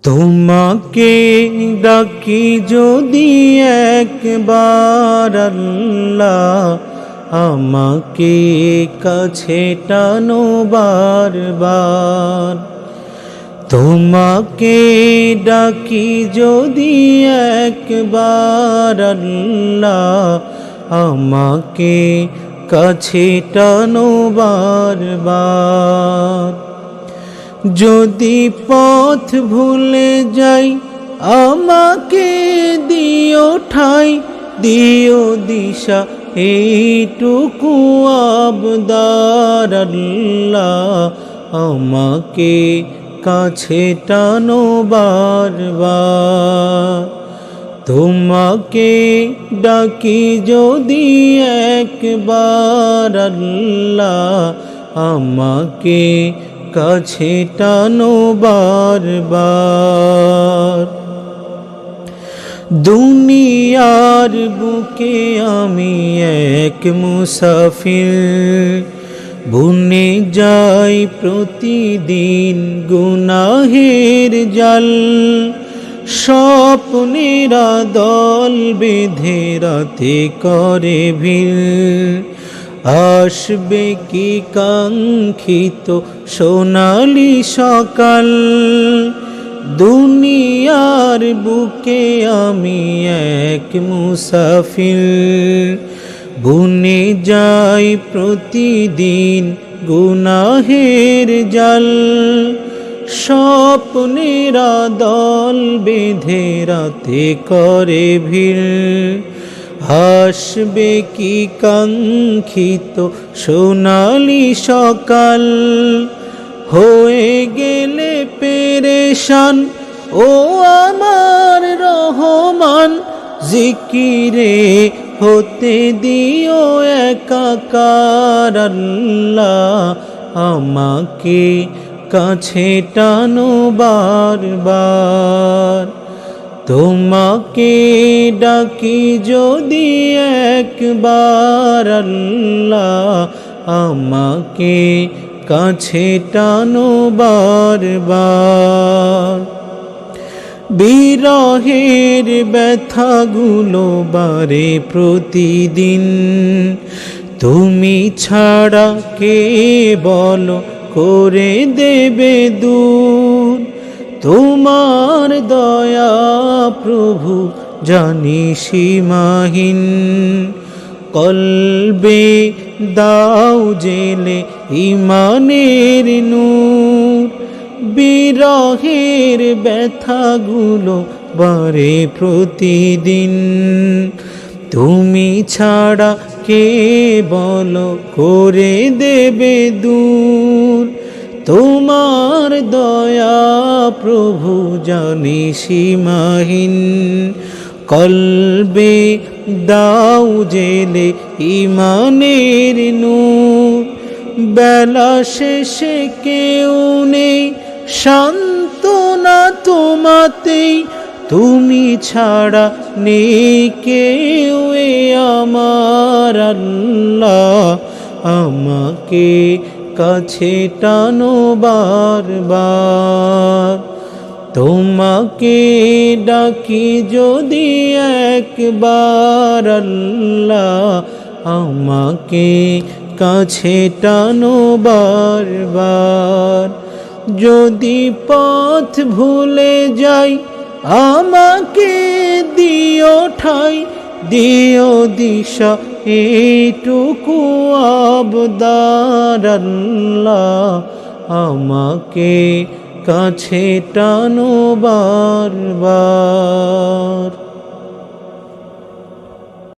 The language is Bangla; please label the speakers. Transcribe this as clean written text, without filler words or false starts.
Speaker 1: তোমাকে ডাকি যদি একবার আল্লাহ, আমাকে কাছে টানো বারবার। তোমাকে ডাকি যদি একবার আল্লাহ, আমাকে কাছে টানো বারবার। যদি পথ ভুলে যাই আমাকে দিও ঠাই, দিও দিশা এইটুকু আবদার আল্লাহ, আমাকে কাছে টানো বারবার। তোমাকে ডাকি যদি একবার আল্লাহ, আমাকে কাছে টানো বারবার। দুনিয়ার বুকে আমি এক মুসাফির, বুনে যাই প্রতিদিন গুনাহের জাল। স্বপ্নেরা দল বেঁধে রাতে করে ভিড়, আসবে কি কাঙ্ক্ষিত সোনালি সকাল। দুনিয়ার বুকে আমি এক মুসাফির, বুনে যাই প্রতিদিন গুনাহের জাল। স্বপ্নেরা দল বেঁধে রাতে করে ভিড়, আসবে কি কাঙ্ক্ষিত সোনালি সকাল। হয়ে গেলে পেরেশান ও আমার রহমান, জিকিরে হতে দিও একাকার আল্লাহ, আমাকে কাছে টানো বারবার। তোমাকে ডাকি যদি একবার আল্লাহ, আমাকে কাছে টানো বারবার। বিরহের ব্যথাগুলো বারে প্রতিদিন, তুমি ছাড়া কে বলো করে দেবে দূর। তোমার দয়া প্রভু জানি সীমাহীন, কলবে দাও জেলে ইমানের নূর। বিরহের ব্যথাগুলো বারে প্রতিদিন, তুমি ছাড়া কে বলো করে দেবে দূর। তোমার দয়া প্রভু জানি সীমাহীন, কলবে দাও জেলে ইমানের নূর। বেলা শেষে কেউ নেই সান্ত্বনা তোমাতেই, তুমি ছাড়া নেই কেউ এ আমার আল্লাহ, আমাকে কাছে টানো বারবার। তোমাকে ডাকি যদি একবার আল্লাহ, আমাকে কাছে টানো বারবার। যদি পথ ভুলে যাই আমাকে দিও ঠাই, দিও দিশা এইটুকু আবদার আল্লাহ, আমাকে কাছে টানো বারবার।